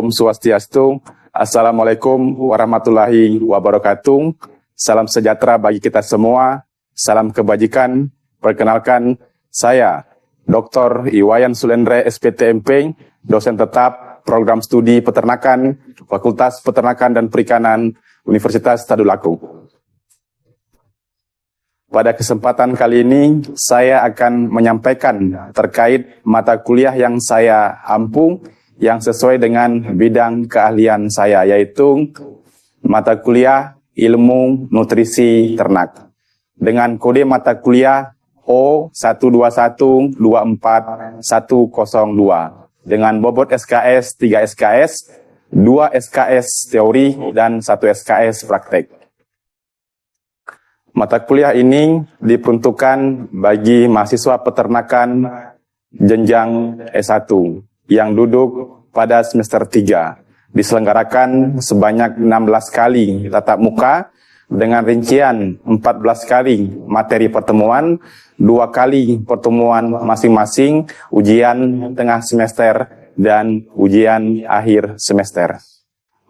Om Swastiastu. Assalamualaikum warahmatullahi wabarakatuh. Salam sejahtera bagi kita semua. Salam kebajikan. Perkenalkan, saya Dr. Iwayan Sulendre, SPTMP, dosen tetap Program Studi Peternakan, Fakultas Peternakan dan Perikanan, Universitas Tadulako. Pada kesempatan kali ini, saya akan menyampaikan terkait mata kuliah yang saya ampu, yang sesuai dengan bidang keahlian saya, yaitu mata kuliah Ilmu Nutrisi Ternak. Dengan kode mata kuliah O12124102 dengan bobot SKS 3 SKS, 2 SKS teori, dan 1 SKS praktek. Mata kuliah ini diperuntukkan bagi mahasiswa peternakan jenjang S1 yang duduk pada semester 3. Diselenggarakan sebanyak 16 kali tatap muka dengan rincian 14 kali materi pertemuan, 2 kali pertemuan masing-masing, ujian tengah semester, dan ujian akhir semester.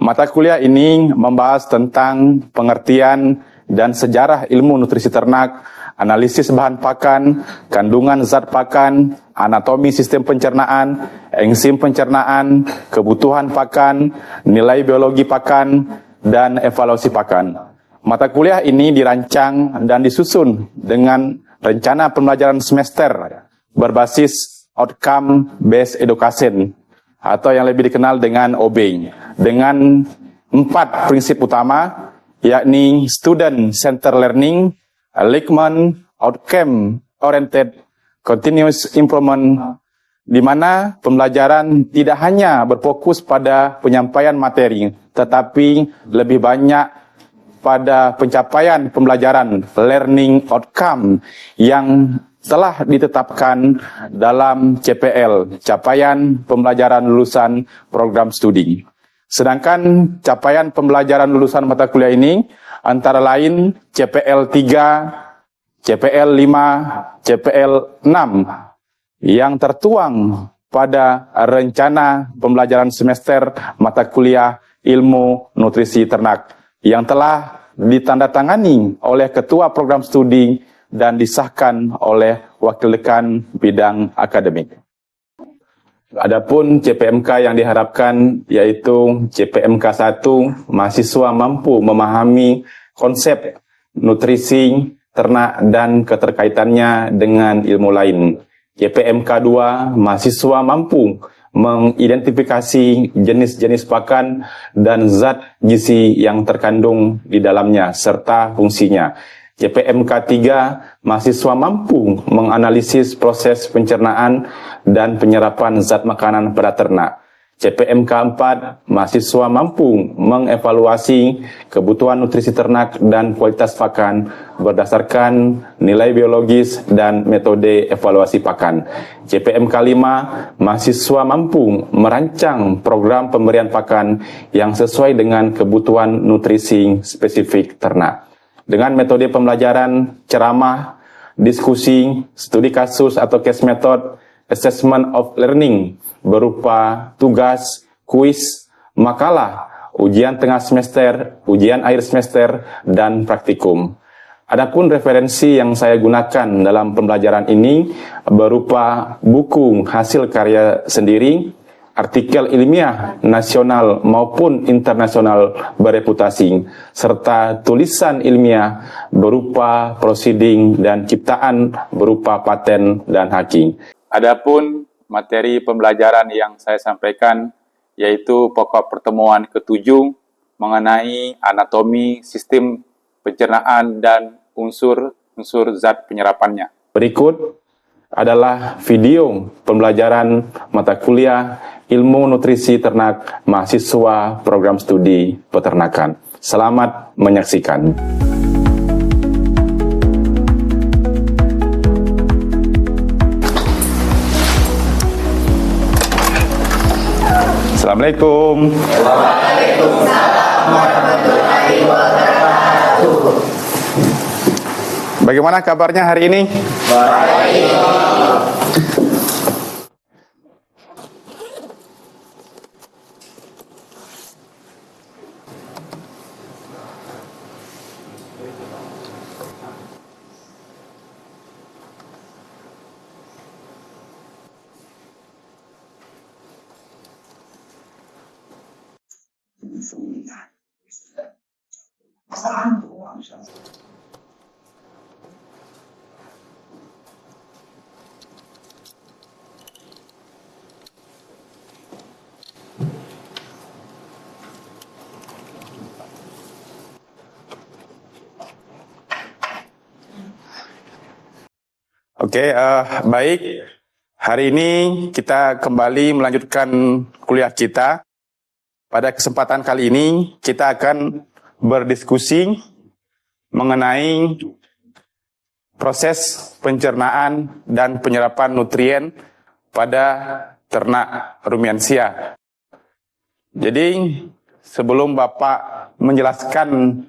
Mata kuliah ini membahas tentang pengertian dan sejarah ilmu nutrisi ternak, analisis bahan pakan, kandungan zat pakan, anatomi sistem pencernaan, enzim pencernaan, kebutuhan pakan, nilai biologi pakan, dan evaluasi pakan. Mata kuliah ini dirancang dan disusun dengan rencana pembelajaran semester berbasis Outcome Based Education atau yang lebih dikenal dengan OB, dengan 4 prinsip utama, yakni Student Centered Learning, Likman, Outcome Oriented, Continuous Improvement, di mana pembelajaran tidak hanya berfokus pada penyampaian materi, tetapi lebih banyak pada pencapaian pembelajaran learning outcome yang telah ditetapkan dalam CPL, capaian pembelajaran lulusan program studi. Sedangkan capaian pembelajaran lulusan mata kuliah ini antara lain CPL 3, CPL 5, CPL 6 yang tertuang pada rencana pembelajaran semester mata kuliah Ilmu Nutrisi Ternak yang telah ditandatangani oleh Ketua Program Studi dan disahkan oleh Wakil Dekan Bidang Akademik. Adapun CPMK yang diharapkan yaitu CPMK 1, mahasiswa mampu memahami konsep nutrisi ternak dan keterkaitannya dengan ilmu lain. CPMK 2, mahasiswa mampu mengidentifikasi jenis-jenis pakan dan zat gizi yang terkandung di dalamnya serta fungsinya. CPMK 3, mahasiswa mampu menganalisis proses pencernaan dan penyerapan zat makanan pada ternak. CPMK 4, mahasiswa mampu mengevaluasi kebutuhan nutrisi ternak dan kualitas pakan berdasarkan nilai biologis dan metode evaluasi pakan. CPMK 5, mahasiswa mampu merancang program pemberian pakan yang sesuai dengan kebutuhan nutrisi spesifik ternak. Dengan metode pembelajaran ceramah, diskusi, studi kasus atau case method, assessment of learning berupa tugas, kuis, makalah, ujian tengah semester, ujian akhir semester, dan praktikum. Adapun referensi yang saya gunakan dalam pembelajaran ini berupa buku hasil karya sendiri, artikel ilmiah nasional maupun internasional bereputasi, serta tulisan ilmiah berupa proceeding dan ciptaan berupa paten dan haki. Adapun materi pembelajaran yang saya sampaikan yaitu pokok pertemuan ke-7 mengenai anatomi sistem pencernaan dan unsur-unsur zat penyerapannya. Berikut adalah video pembelajaran mata kuliah Ilmu Nutrisi Ternak mahasiswa Program Studi Peternakan. Selamat menyaksikan. Assalamualaikum. Waalaikumsalam warahmatullahi wabarakatuh. Bagaimana kabarnya hari ini? Baik. Oke, baik. Hari ini kita kembali melanjutkan kuliah kita. Pada kesempatan kali ini kita akan berdiskusi mengenai proses pencernaan dan penyerapan nutrien pada ternak rumiansia. Jadi, sebelum Bapak menjelaskan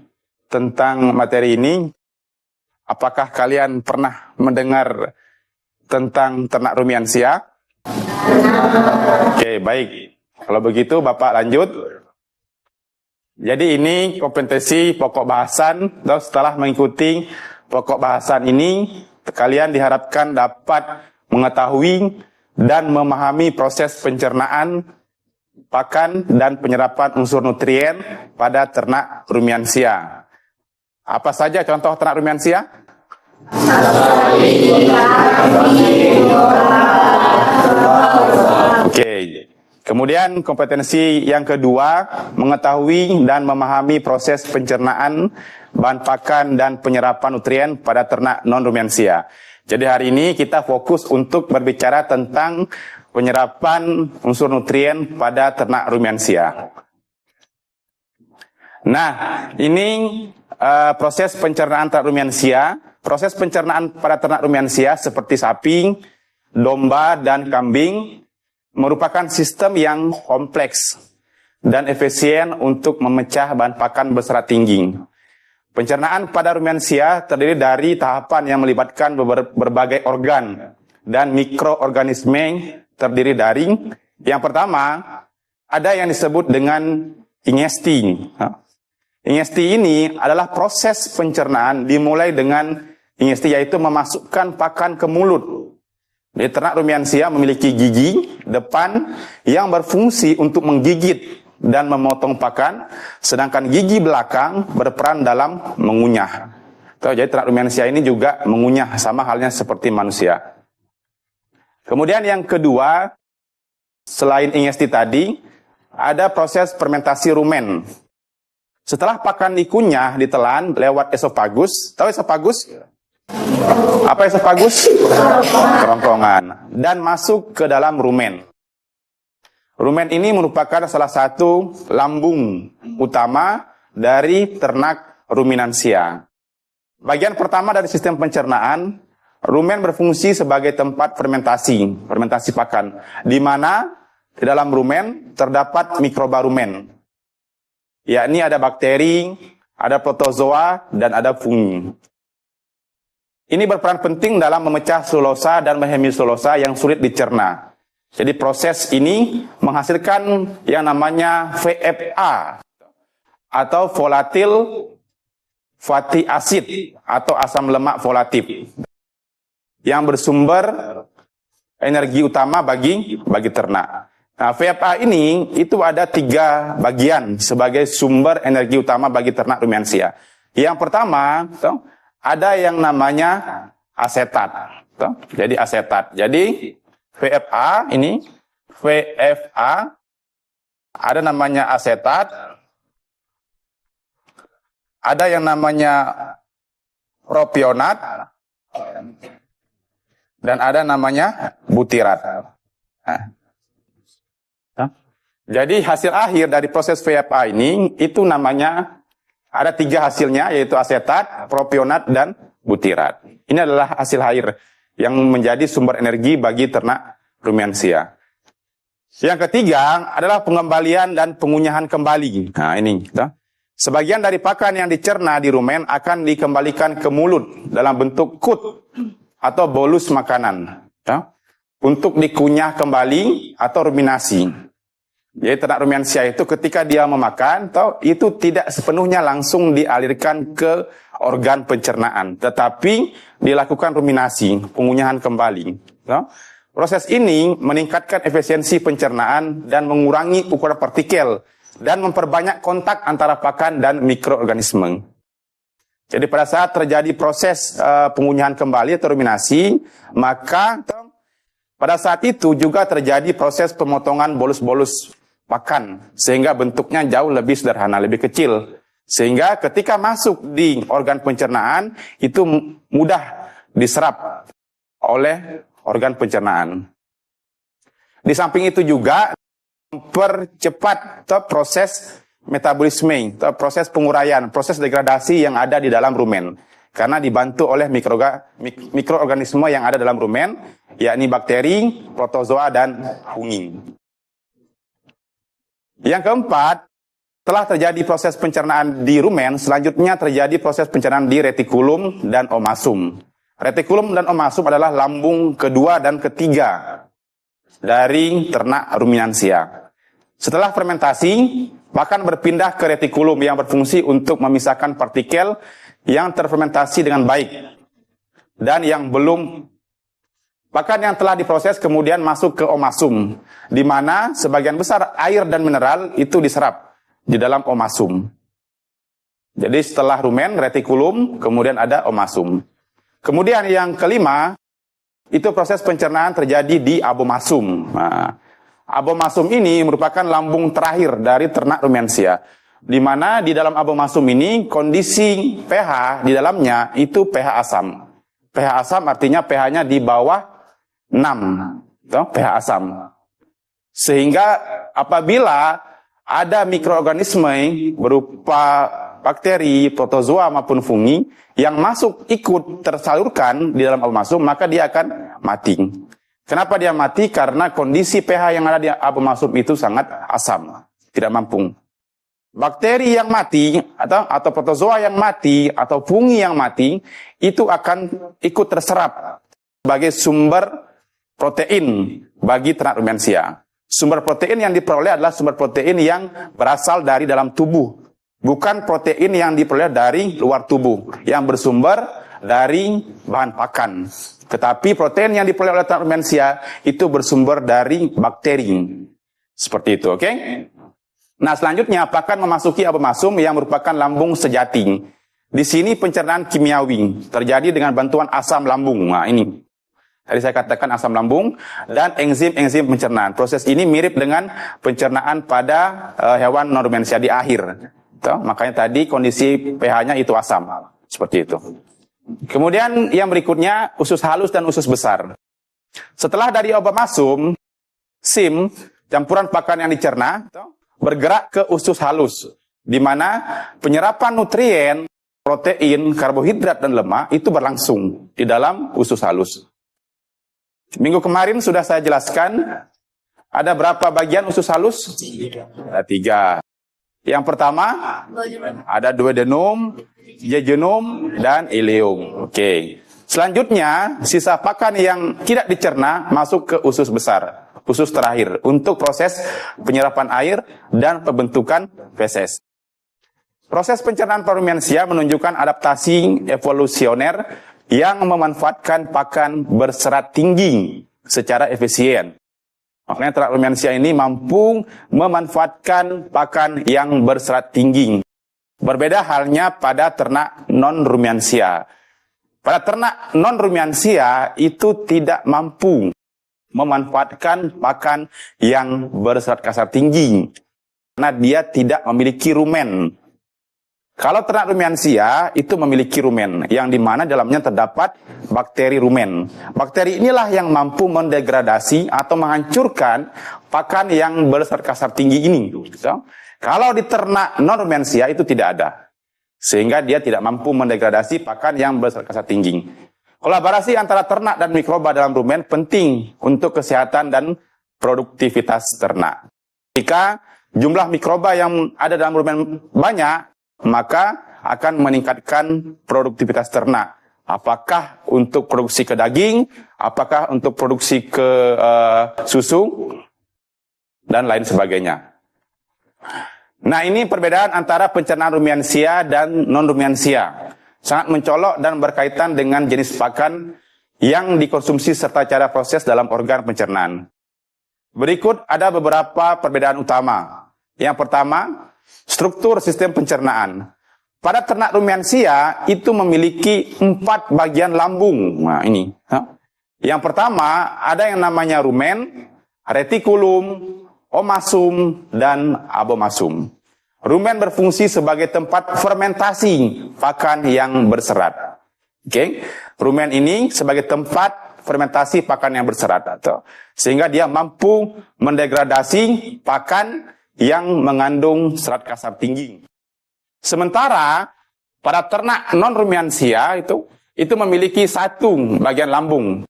tentang materi ini, apakah kalian pernah mendengar tentang ternak rumiansia? Oke, baik. Kalau begitu Bapak lanjut. Jadi ini kompetensi pokok bahasan. Dan setelah mengikuti pokok bahasan ini, kalian diharapkan dapat mengetahui dan memahami proses pencernaan, pakan, dan penyerapan unsur nutrien pada ternak rumiansia. Apa saja contoh ternak rumiansia? Oke. Kemudian kompetensi yang kedua, mengetahui dan memahami proses pencernaan, bahan pakan, dan penyerapan nutrien pada ternak non-rumiansia. Jadi hari ini kita fokus untuk berbicara tentang penyerapan unsur nutrien pada ternak rumiansia. Nah, ini proses pencernaan ternak rumiansia. Proses pencernaan pada ternak rumiansia seperti sapi, domba, dan kambing merupakan sistem yang kompleks dan efisien untuk memecah bahan pakan berserat tinggi. Pencernaan pada rumiansia terdiri dari tahapan yang melibatkan berbagai organ dan mikroorganisme terdiri dari, yang pertama, ada yang disebut dengan ingesti. Ingesti ini adalah proses pencernaan dimulai dengan ingesti, yaitu memasukkan pakan ke mulut. Di ternak rumiansia memiliki gigi depan yang berfungsi untuk menggigit dan memotong pakan, sedangkan gigi belakang berperan dalam mengunyah. Jadi ternak rumiansia ini juga mengunyah, sama halnya seperti manusia. Kemudian yang kedua, selain ingesti tadi, ada proses fermentasi rumen. Setelah pakan dikunyah, ditelan lewat esofagus. Tahu esofagus? Apa esofagus? Kerongkongan. Dan masuk ke dalam rumen. Rumen ini merupakan salah satu lambung utama dari ternak ruminansia. Bagian pertama dari sistem pencernaan, rumen berfungsi sebagai tempat fermentasi pakan, di mana di dalam rumen terdapat mikroba rumen, yakni ada bakteri, ada protozoa, dan ada fungi. Ini berperan penting dalam memecah selulosa dan hemiselulosa yang sulit dicerna. Jadi proses ini menghasilkan yang namanya VFA atau volatil fatty acid atau asam lemak volatif yang bersumber energi utama bagi ternak. Nah, VFA ini itu ada 3 bagian sebagai sumber energi utama bagi ternak rumiansia. Yang pertama, ada yang namanya asetat. Jadi asetat. Jadi VFA ini, VFA, ada namanya asetat, ada yang namanya propionat, dan ada namanya butirat. Jadi hasil akhir dari proses VFA ini, itu namanya, ada 3 hasilnya, yaitu asetat, propionat, dan butirat. Ini adalah hasil akhir yang menjadi sumber energi bagi ternak rumiansia. Yang ketiga adalah pengembalian dan pengunyahan kembali. Nah ini, sebagian dari pakan yang dicerna di rumen akan dikembalikan ke mulut dalam bentuk kut atau bolus makanan, untuk dikunyah kembali atau ruminasi. Jadi ternak rumiansia itu ketika dia memakan, itu tidak sepenuhnya langsung dialirkan ke organ pencernaan, tetapi dilakukan ruminasi, pengunyahan kembali. Proses ini meningkatkan efisiensi pencernaan dan mengurangi ukuran partikel dan memperbanyak kontak antara pakan dan mikroorganisme. Jadi pada saat terjadi proses pengunyahan kembali atau ruminasi, maka pada saat itu juga terjadi proses pemotongan bolus-bolus pakan, sehingga bentuknya jauh lebih sederhana, lebih kecil. Sehingga ketika masuk di organ pencernaan, itu mudah diserap oleh organ pencernaan. Di samping itu juga mempercepat proses metabolisme, proses penguraian, proses degradasi yang ada di dalam rumen. Karena dibantu oleh mikroorganisme yang ada dalam rumen, yakni bakteri, protozoa, dan fungi. Yang keempat, setelah terjadi proses pencernaan di rumen, selanjutnya terjadi proses pencernaan di retikulum dan omasum. Retikulum dan omasum adalah lambung kedua dan ketiga dari ternak ruminansia. Setelah fermentasi, pakan berpindah ke retikulum yang berfungsi untuk memisahkan partikel yang terfermentasi dengan baik dan yang belum. Pakan yang telah diproses kemudian masuk ke omasum, di mana sebagian besar air dan mineral itu diserap di dalam omasum. Jadi setelah rumen, retikulum, kemudian ada omasum. Kemudian yang kelima, itu proses pencernaan terjadi di abomasum. Nah, abomasum ini merupakan lambung terakhir dari ternak rumensia, di mana di dalam abomasum ini kondisi pH di dalamnya itu pH asam. pH asam artinya pH-nya di bawah 6, pH asam. Sehingga apabila ada mikroorganisme berupa bakteri, protozoa maupun fungi yang masuk ikut tersalurkan di dalam abomasum, maka dia akan mati. Kenapa dia mati? Karena kondisi pH yang ada di abomasum itu sangat asam, tidak mampu. Bakteri yang mati atau protozoa yang mati atau fungi yang mati itu akan ikut terserap sebagai sumber protein bagi ternak rumensia. Sumber protein yang diperoleh adalah sumber protein yang berasal dari dalam tubuh, bukan protein yang diperoleh dari luar tubuh yang bersumber dari bahan pakan. Tetapi protein yang diperoleh oleh ternak rumensia itu bersumber dari bakteri. Seperti itu, oke? Nah, selanjutnya pakan memasuki abomasum yang merupakan lambung sejati. Di sini pencernaan kimiawi terjadi dengan bantuan asam lambung. Nah, ini tadi saya katakan asam lambung dan enzim-enzim pencernaan. Proses ini mirip dengan pencernaan pada hewan non-rumensia di akhir. Makanya tadi kondisi pH-nya itu asam. Seperti itu. Kemudian yang berikutnya usus halus dan usus besar. Setelah dari abomasum, SIM, campuran pakan yang dicerna, bergerak ke usus halus, di mana penyerapan nutrien, protein, karbohidrat, dan lemak itu berlangsung di dalam usus halus. Minggu kemarin sudah saya jelaskan, ada berapa bagian usus halus? Ada 3. Yang pertama, ada duodenum, jejunum, dan ileum. Oke. Selanjutnya, sisa pakan yang tidak dicerna masuk ke usus besar, usus terakhir, untuk proses penyerapan air dan pembentukan feses. Proses pencernaan rumensia menunjukkan adaptasi evolusioner yang memanfaatkan pakan berserat tinggi secara efisien. Makanya ternak rumensia ini mampu memanfaatkan pakan yang berserat tinggi. Berbeda halnya pada ternak non-rumensia. Pada ternak non-rumensia itu tidak mampu memanfaatkan pakan yang berserat kasar tinggi karena dia tidak memiliki rumen. Kalau ternak rumensia itu memiliki rumen, yang dimana dalamnya terdapat bakteri rumen. Bakteri inilah yang mampu mendegradasi atau menghancurkan pakan yang berserat kasar tinggi ini. Kalau di ternak non-rumensia itu tidak ada, sehingga dia tidak mampu mendegradasi pakan yang berserat kasar tinggi. Kolaborasi antara ternak dan mikroba dalam rumen penting untuk kesehatan dan produktivitas ternak. Jika jumlah mikroba yang ada dalam rumen banyak, maka akan meningkatkan produktivitas ternak. Apakah untuk produksi ke daging, apakah untuk produksi ke susu, dan lain sebagainya. Nah, ini perbedaan antara pencernaan rumensia dan non-rumensia. Sangat mencolok dan berkaitan dengan jenis pakan yang dikonsumsi serta cara proses dalam organ pencernaan. Berikut ada beberapa perbedaan utama. Yang pertama, struktur sistem pencernaan. Pada ternak rumiansia itu memiliki 4 bagian lambung. Nah, ini. Yang pertama, ada yang namanya rumen, retikulum, omasum, dan abomasum. Rumen berfungsi sebagai tempat fermentasi pakan yang berserat. Oke, rumen ini sebagai tempat fermentasi pakan yang berserat, sehingga dia mampu mendegradasi pakan yang mengandung serat kasar tinggi. Sementara pada ternak non rumiansia itu memiliki 1 bagian lambung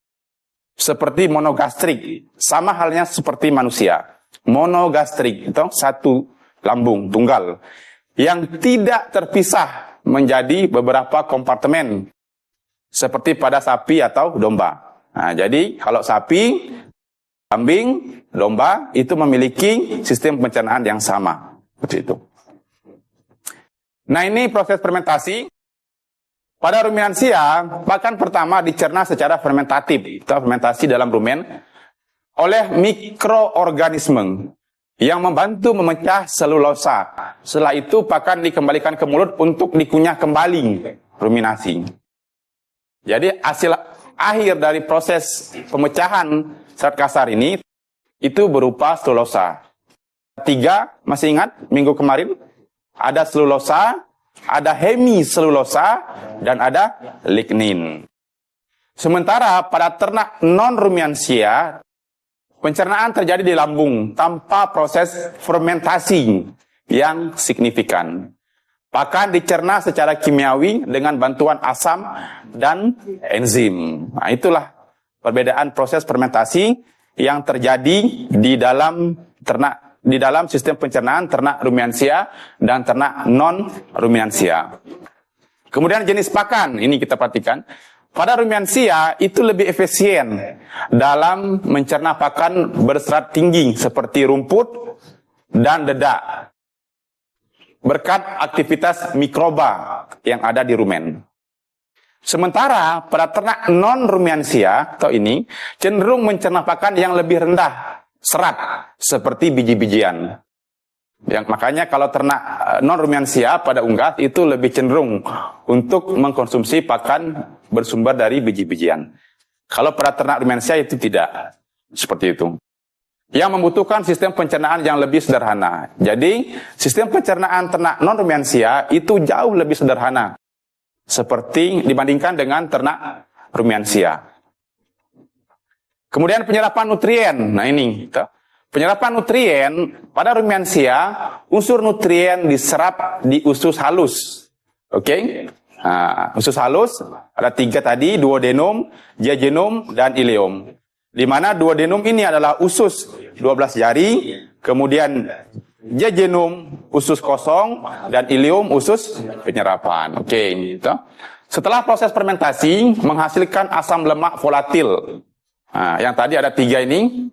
seperti monogastrik, sama halnya seperti manusia. Monogastrik itu 1 lambung tunggal yang tidak terpisah menjadi beberapa kompartemen seperti pada sapi atau domba. Nah, jadi kalau sapi, kambing, domba itu memiliki sistem pencernaan yang sama. Seperti itu. Nah, ini proses fermentasi. Pada ruminansia, pakan pertama dicerna secara fermentatif, atau fermentasi dalam rumen, oleh mikroorganisme yang membantu memecah selulosa. Setelah itu, pakan dikembalikan ke mulut untuk dikunyah kembali, ruminasi. Jadi, hasil akhir dari proses pemecahan serat kasar ini itu berupa selulosa. 3, masih ingat minggu kemarin? Ada selulosa, ada hemiselulosa, dan ada lignin. Sementara pada ternak non-rumiansia, pencernaan terjadi di lambung tanpa proses fermentasi yang signifikan. Pakan dicerna secara kimiawi dengan bantuan asam dan enzim. Nah, itulah perbedaan proses fermentasi yang terjadi di dalam sistem pencernaan ternak rumiansia dan ternak non rumiansia. Kemudian jenis pakan, ini kita perhatikan. Pada rumiansia itu lebih efisien dalam mencerna pakan berserat tinggi seperti rumput dan dedak, berkat aktivitas mikroba yang ada di rumen. Sementara pada ternak non-rumiansia atau ini cenderung mencerna pakan yang lebih rendah serat seperti biji-bijian. Yang makanya kalau ternak non-rumiansia pada unggas itu lebih cenderung untuk mengkonsumsi pakan bersumber dari biji-bijian. Kalau pada ternak rumiansia itu tidak seperti itu. Yang membutuhkan sistem pencernaan yang lebih sederhana. Jadi, sistem pencernaan ternak non-rumiansia itu jauh lebih sederhana. Seperti dibandingkan dengan ternak rumiansia. Kemudian penyerapan nutrien. Nah ini, penyerapan nutrien pada rumiansia, unsur nutrien diserap di usus halus. Oke? Nah, usus halus ada 3 tadi, duodenum, jejunum, dan ileum. Di mana duodenum ini adalah usus 12 jari, kemudian jejunum usus kosong, dan ileum usus penyerapan. Oke, gitu. Setelah proses fermentasi menghasilkan asam lemak volatil. Nah, yang tadi ada 3 ini,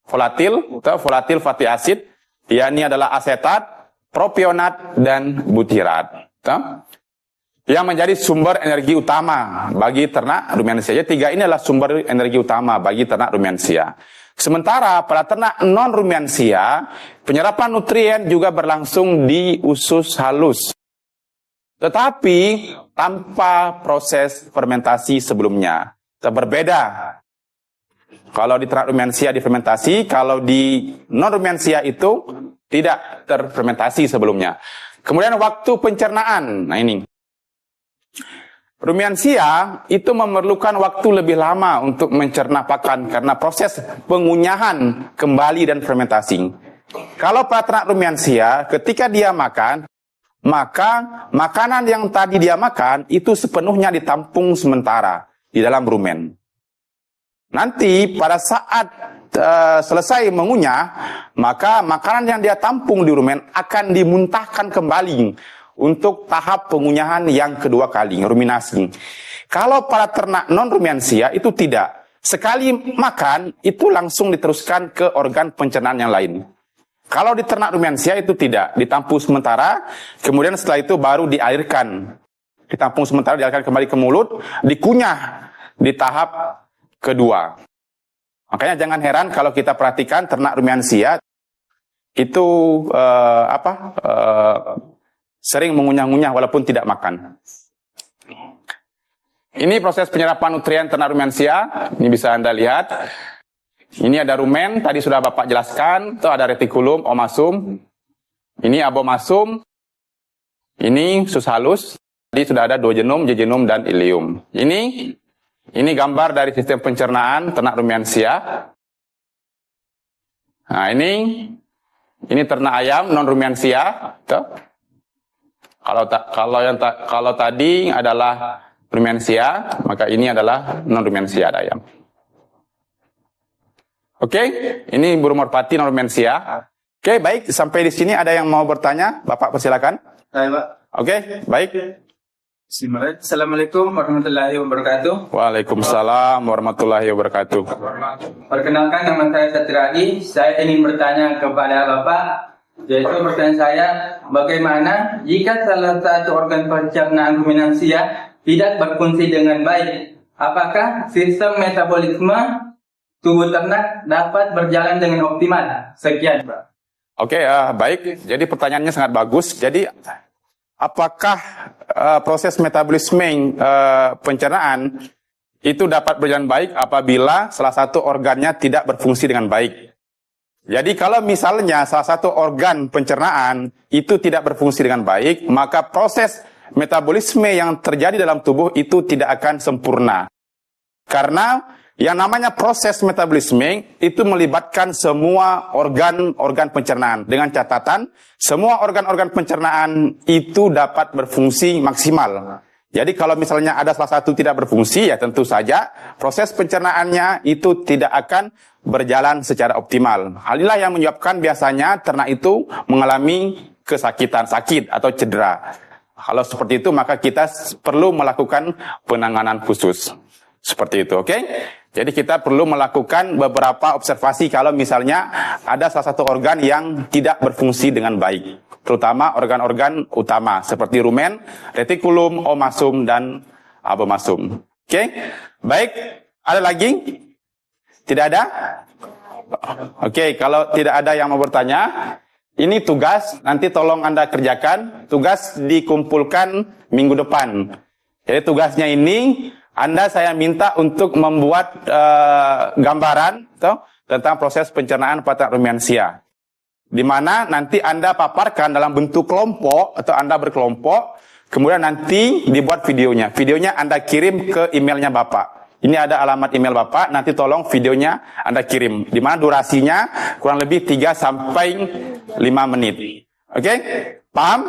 volatil fatty acid, yakni adalah asetat, propionat, dan butirat. Yang menjadi sumber energi utama bagi ternak rumiansia. Jadi 3 ini adalah sumber energi utama bagi ternak rumiansia. Sementara pada ternak non-rumiansia, penyerapan nutrien juga berlangsung di usus halus. Tetapi tanpa proses fermentasi sebelumnya. Berbeda. Kalau di ternak rumiansia difermentasi, kalau di non-rumiansia itu tidak terfermentasi sebelumnya. Kemudian waktu pencernaan. Nah ini. Rumiansia itu memerlukan waktu lebih lama untuk mencerna pakan karena proses pengunyahan kembali dan fermentasi. Kalau pada ternak rumiansia, ketika dia makan, maka makanan yang tadi dia makan itu sepenuhnya ditampung sementara di dalam rumen. Nanti pada saat selesai mengunyah, maka makanan yang dia tampung di rumen akan dimuntahkan kembali untuk tahap pengunyahan yang kedua kali, ruminasi. Kalau pada ternak non-rumiansia itu tidak. Sekali makan, itu langsung diteruskan ke organ pencernaan yang lain. Kalau di ternak rumiansia itu tidak. Ditampung sementara, kemudian setelah itu baru diairkan. Ditampung sementara, diairkan kembali ke mulut, dikunyah di tahap kedua. Makanya jangan heran kalau kita perhatikan ternak rumiansia, itu sering mengunyah-ngunyah walaupun tidak makan. Ini proses penyerapan nutrien ternak rumensia. Ini bisa Anda lihat. Ini ada rumen, tadi sudah Bapak jelaskan. Itu ada retikulum, omasum. Ini abomasum. Ini sus halus. Tadi sudah ada duodenum, jejunum, dan ileum. Ini gambar dari sistem pencernaan ternak rumensia. Nah, ini ternak ayam non rumensia. Kalau tadi adalah rumensia, maka ini adalah non rumensia ayam. Oke, ini burung merpati non rumensia. Oke, baik, sampai di sini ada yang mau bertanya? Bapak persilakan. Hai, Pak. Oke, baik. Bismillah. Assalamualaikum warahmatullahi wabarakatuh. Waalaikumsalam warahmatullahi wabarakatuh. Perkenalkan, nama saya Satriadi. Saya ingin bertanya kepada Bapak, yaitu pertanyaan saya, bagaimana jika salah satu organ pencernaan ruminansia tidak berfungsi dengan baik? Apakah sistem metabolisme tubuh ternak dapat berjalan dengan optimal? Sekian, Pak. Oke, baik. Jadi pertanyaannya sangat bagus. Jadi, apakah proses metabolisme pencernaan itu dapat berjalan baik apabila salah satu organnya tidak berfungsi dengan baik? Jadi kalau misalnya salah satu organ pencernaan itu tidak berfungsi dengan baik, maka proses metabolisme yang terjadi dalam tubuh itu tidak akan sempurna. Karena yang namanya proses metabolisme itu melibatkan semua organ-organ pencernaan. Dengan catatan, semua organ-organ pencernaan itu dapat berfungsi maksimal. Jadi kalau misalnya ada salah satu tidak berfungsi, ya tentu saja proses pencernaannya itu tidak akan berjalan secara optimal. Hal inilah yang menyebabkan biasanya ternak itu mengalami kesakitan, sakit atau cedera. Kalau seperti itu, maka kita perlu melakukan penanganan khusus. Seperti itu, oke? Jadi kita perlu melakukan beberapa observasi kalau misalnya ada salah satu organ yang tidak berfungsi dengan baik. Terutama organ-organ utama seperti rumen, retikulum, omasum, dan abomasum. Oke? Baik, ada lagi? Tidak ada? Oke, kalau tidak ada yang mau bertanya, ini tugas, nanti tolong Anda kerjakan. Tugas dikumpulkan minggu depan. Jadi tugasnya ini, saya minta untuk membuat gambaran tentang proses pencernaan pada rumensia. Di mana nanti Anda paparkan dalam bentuk kelompok atau Anda berkelompok, kemudian nanti dibuat videonya. Videonya Anda kirim ke emailnya Bapak. Ini ada alamat email Bapak, nanti tolong videonya Anda kirim. Di mana durasinya kurang lebih 3 sampai 5 menit. Oke? Paham?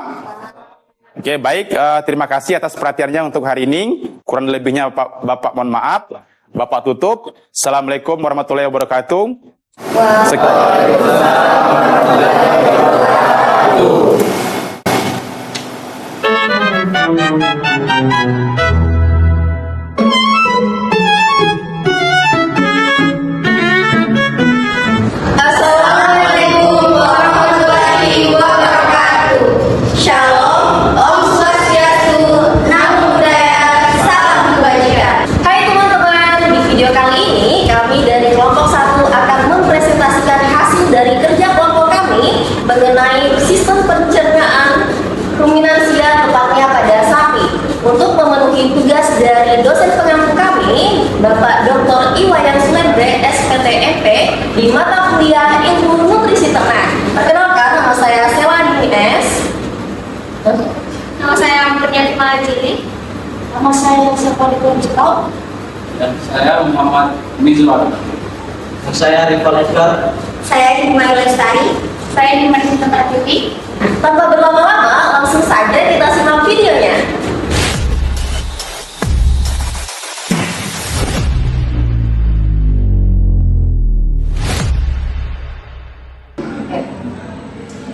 Oke, baik. Terima kasih atas perhatiannya untuk hari ini. Kurang lebihnya Bapak mohon maaf. Bapak tutup. Assalamualaikum warahmatullahi wabarakatuh. Assalamualaikum warahmatullahi wabarakatuh. Shalom, Om Swastiastu, Namo Buddhaya, salam kebajikan. Hai teman-teman, di video kali ini kami dari kelompok 1 akan mempresentasikan hasil dari kerja kelompok kami mengenai sistem pencernaan ruminansia tepatnya pada sapi. Untuk memenuhi tugas dari dosen pengampu kami, Bapak Dr. Iwayan Sulebre, SPTMP, di mata kuliah Ilmu Nutrisi Ternak. Perkenalkan, nama saya Selani S. Nama saya Murniati Malajili. Nama saya siapa di Kunjukau. Dan saya Muhammad Mizwan. Saya Rival Edgar. Saya Hikmah Lestari. Saya di Medicine TV. Tanpa berlama-lama, langsung saja kita simak videonya.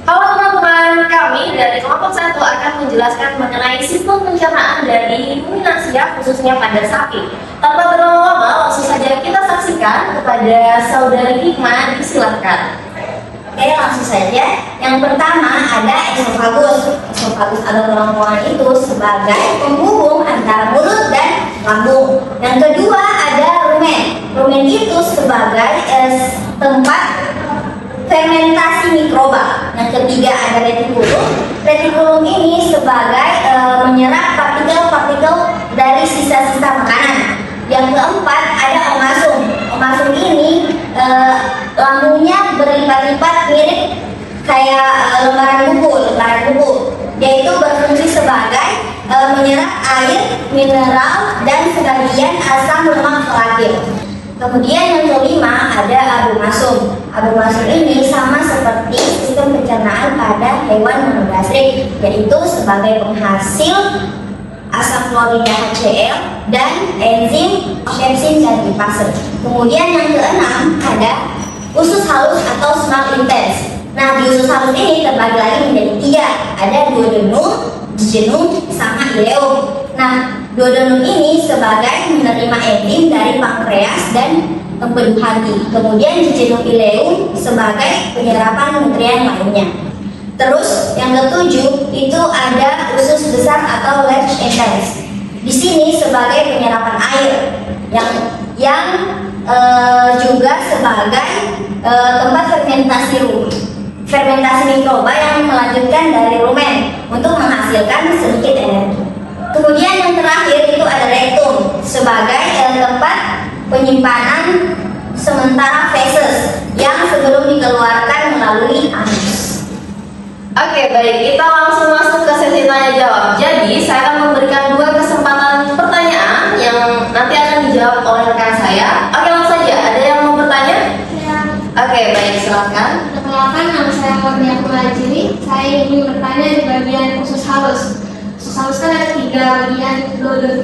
Halo teman-teman, kami dari kelompok 1 akan menjelaskan mengenai sistem pencernaan dari ruminansia khususnya pada sapi. Tanpa berlama-lama, langsung saja kita saksikan kepada Saudari Hikmah, disilahkan. Oke, langsung saja. Yang pertama ada esofagus. Esofagus atau kerongkongan itu sebagai penghubung antara mulut dan lambung. Yang kedua ada rumen. Rumen itu sebagai tempat fermentasi mikroba. Yang ketiga ada retikulum. Retikulum ini sebagai menyerap partikel-partikel dari sisa-sisa makanan. Yang keempat ada omasum. Omasum ini lambungnya berlipat-lipat mirip kayak lembaran buku, yaitu berfungsi sebagai menyerap air, mineral, dan sebagian asam lemak volakil. Kemudian yang kelima ada abomasum. Abomasum ini sama seperti sistem pencernaan pada hewan monogastrik, yaitu sebagai penghasil asam klorida HCl dan enzim pepsin dan lipase. Kemudian yang keenam ada usus halus atau small intestine. Nah, di usus halus ini terbagi lagi menjadi 3. Ada duodenum, jejunum, sama ileum. Nah, duodenum ini sebagai menerima enzim dari pankreas dan empedu hati. Kemudian jejunum ileum sebagai penyerapan nutrien lainnya. Terus yang ketujuh itu ada usus besar atau large intestine. Di sini sebagai penyerapan air yang juga sebagai tempat fermentasi mikroba yang melanjutkan dari rumen untuk menghasilkan sedikit energi. Kemudian yang terakhir itu ada rektum sebagai tempat penyimpanan sementara feses yang sebelum dikeluarkan melalui anus. Oke, baik, kita langsung masuk ke sesi tanya jawab. Jadi, saya akan memberikan 2 kesempatan pertanyaan yang nanti akan dijawab oleh rekan saya. Oke, langsung saja. Ada yang mau bertanya? Ya. Oke, baik, silakan. Perkenalkan, nama saya Marniatul Majili. Saya ingin bertanya di bagian usus halus. Usus halus kan ada 3 bagian,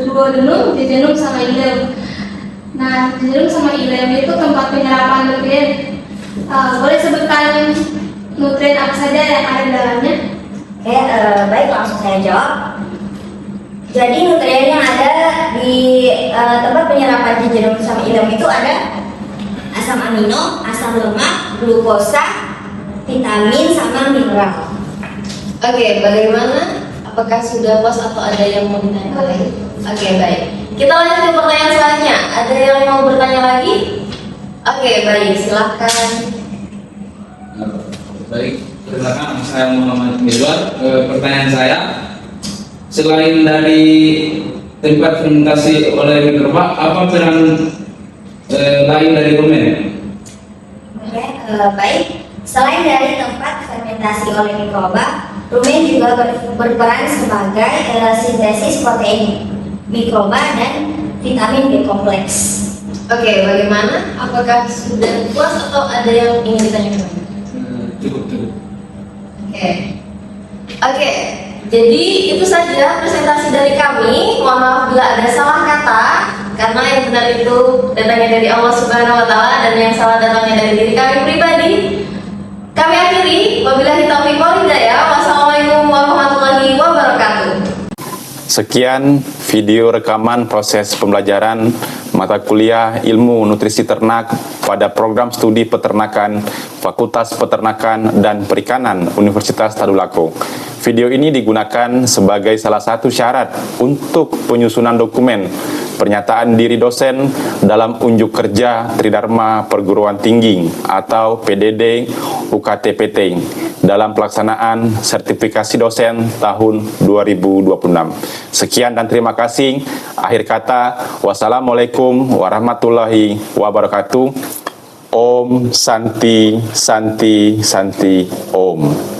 duodenum, jejunum, sama ileum. Nah, jejunum sama ileum itu tempat penyerapan nutrien. Boleh sebutkan nutrien apa saja yang ada di dalamnya? Oke, baik, langsung saya jawab. Jadi nutrien yang ada di tempat penyerapan jejunum sama ileum itu ada asam amino, asam lemak, glukosa, vitamin, sama mineral. Oke, bagaimana? Apakah sudah puas atau ada yang mau ditanya lagi? Oke, baik. Kita lanjut ke pertanyaan selanjutnya. Ada yang mau bertanya lagi? Oke, baik, silakan. Baik, perkenalkan, saya Muhammad Mizwar. Pertanyaan saya, selain dari tempat fermentasi oleh mikroba, apa peran lain dari rumen? Oke, baik. Selain dari tempat fermentasi oleh mikroba, rumen juga berperan sebagai sintesis protein mikroba dan vitamin B kompleks. Oke, bagaimana? Apakah sudah puas atau ada yang ingin ditanyakan? Cukup. Oke, jadi itu saja presentasi dari kami. Mohon maaf bila ada salah kata, karena yang benar itu datangnya dari Allah Subhanahu wa Ta'ala dan yang salah datangnya dari diri kami pribadi. Kami akhiri, wabillahi taufiq wal hidayah. Wassalamualaikum warahmatullahi wabarakatuh. Sekian video rekaman proses pembelajaran mata kuliah Ilmu Nutrisi Ternak pada program studi peternakan Fakultas Peternakan dan Perikanan Universitas Tadulako. Video ini digunakan sebagai salah satu syarat untuk penyusunan dokumen pernyataan diri dosen dalam unjuk kerja Tridharma Perguruan Tinggi atau PDD UKT-PT dalam pelaksanaan sertifikasi dosen tahun 2026. Sekian dan terima kasih. Akhir kata, wassalamualaikum warahmatullahi wabarakatuh. Om Santi Santi Santi Om.